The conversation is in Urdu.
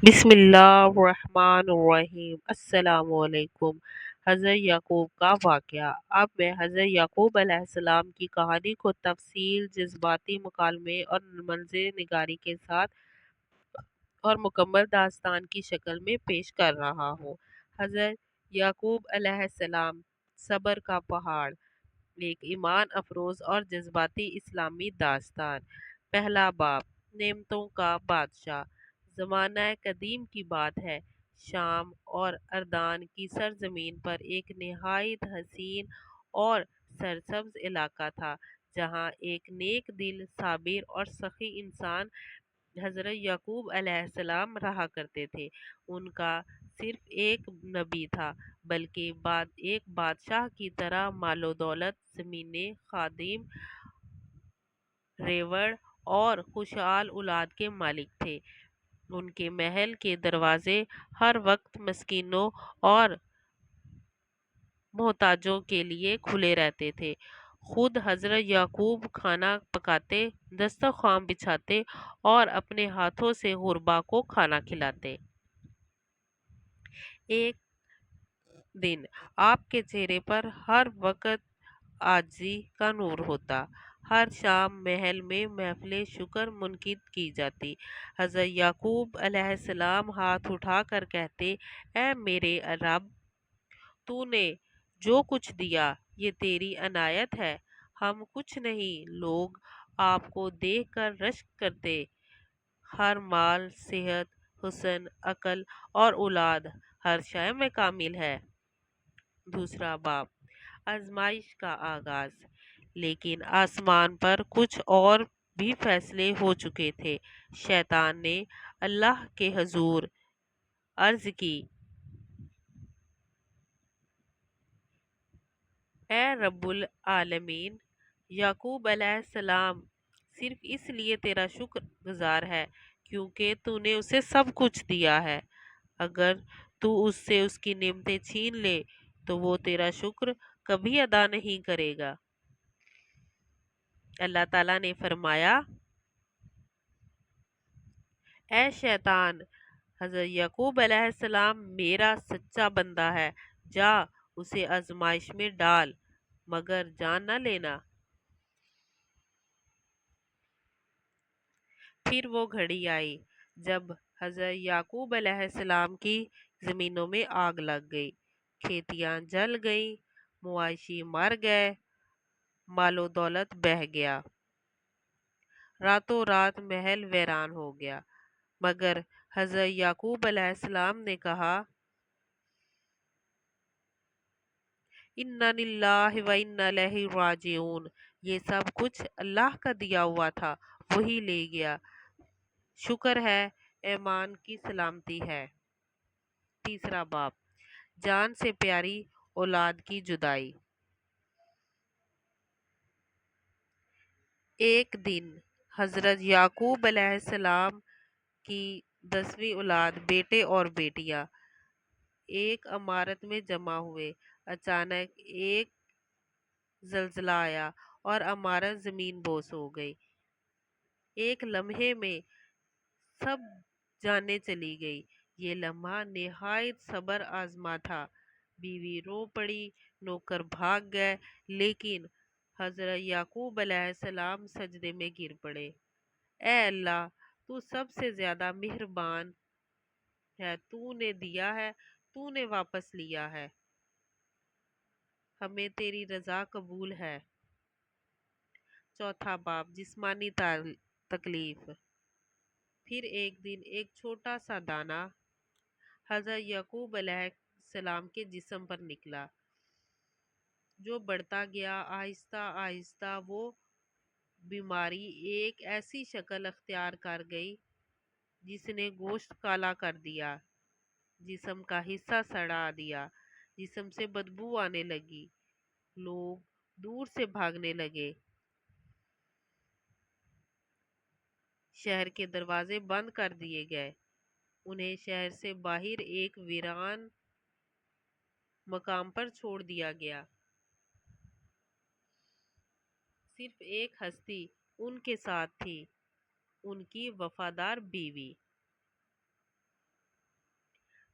بسم اللہ الرحمن الرحیم السلام علیکم۔ حضرت یعقوب کا واقعہ۔ اب میں حضرت یعقوب علیہ السلام کی کہانی کو تفصیل، جذباتی مکالمے اور منظر نگاری کے ساتھ اور مکمل داستان کی شکل میں پیش کر رہا ہوں۔ حضرت یعقوب علیہ السلام، صبر کا پہاڑ، ایک ایمان افروز اور جذباتی اسلامی داستان۔ پہلا باب، نعمتوں کا بادشاہ۔ زمانہ قدیم کی بات ہے۔ شام اور اردان کی سرزمین پر ایک نہایت حسین اور سرسبز علاقہ تھا، جہاں ایک نیک دل، صابر اور سخی انسان حضرت یعقوب علیہ السلام رہا کرتے تھے۔ ان کا صرف ایک نبی تھا، بلکہ بعد ایک بادشاہ کی طرح مال و دولت، زمینیں، خادم، ریوڑ اور خوشحال اولاد کے مالک تھے۔ ان کے محل کے دروازے ہر وقت مسکینوں اور محتاجوں کے لیے کھلے رہتے تھے۔ خود حضرت یعقوب کھانا پکاتے، دسترخوان بچھاتے اور اپنے ہاتھوں سے غربا کو کھانا کھلاتے۔ ایک دن آپ کے چہرے پر ہر وقت عاجزی کا نور ہوتا۔ ہر شام محل میں محفل شکر منعقد کی جاتی۔ حضرت یعقوب علیہ السلام ہاتھ اٹھا کر کہتے، اے میرے رب، تو نے جو کچھ دیا یہ تیری عنایت ہے۔ ہم کچھ نہیں، لوگ آپ کو دیکھ کر رشک کرتے۔ ہر مال، صحت، حسن، عقل اور اولاد، ہر شے میں کامل ہے۔ دوسرا باب، آزمائش کا آغاز۔ لیکن آسمان پر کچھ اور بھی فیصلے ہو چکے تھے۔ شیطان نے اللہ کے حضور عرض کی، اے رب العالمین، یعقوب علیہ السلام صرف اس لیے تیرا شکر گزار ہے کیونکہ تو نے اسے سب کچھ دیا ہے۔ اگر تو اس سے اس کی نعمتیں چھین لے تو وہ تیرا شکر کبھی ادا نہیں کرے گا۔ اللہ تعالیٰ نے فرمایا، اے شیطان، حضرت یعقوب علیہ السلام میرا سچا بندہ ہے، جا اسے آزمائش میں ڈال، مگر جان نہ لینا۔ پھر وہ گھڑی آئی جب حضرت یعقوب علیہ السلام کی زمینوں میں آگ لگ گئی، کھیتیاں جل گئیں، مواشی مر گئے، مال و دولت بہہ گیا، راتوں رات محل ویران ہو گیا۔ مگر حضرت یعقوب علیہ السلام نے کہا، انا للہ و انا الیہ راجعون، یہ سب کچھ اللہ کا دیا ہوا تھا، وہی لے گیا، شکر ہے، ایمان کی سلامتی ہے۔ تیسرا باب، جان سے پیاری اولاد کی جدائی۔ ایک دن حضرت یعقوب علیہ السلام کی 10ویں اولاد، بیٹے اور بیٹیاں، ایک عمارت میں جمع ہوئے۔ اچانک ایک زلزلہ آیا اور عمارت زمین بوس ہو گئی۔ ایک لمحے میں سب جانیں چلی گئی۔ یہ لمحہ نہایت صبر آزما تھا۔ بیوی رو پڑی، نوکر بھاگ گئے، لیکن حضرت یعقوب علیہ السلام سجدے میں گر پڑے۔ اے اللہ، تو سب سے زیادہ مہربان ہے، تو نے دیا ہے، تو نے واپس لیا ہے، ہمیں تیری رضا قبول ہے۔ چوتھا باب، جسمانی تکلیف۔ پھر ایک دن ایک چھوٹا سا دانہ حضرت یعقوب علیہ السلام کے جسم پر نکلا، جو بڑھتا گیا۔ آہستہ آہستہ وہ بیماری ایک ایسی شکل اختیار کر گئی جس نے گوشت کالا کر دیا، جسم کا حصہ سڑا دیا، جسم سے بدبو آنے لگی، لوگ دور سے بھاگنے لگے، شہر کے دروازے بند کر دیے گئے، انہیں شہر سے باہر ایک ویران مقام پر چھوڑ دیا گیا۔ صرف ایک ہستی ان کے ساتھ تھی، ان کی وفادار بیوی۔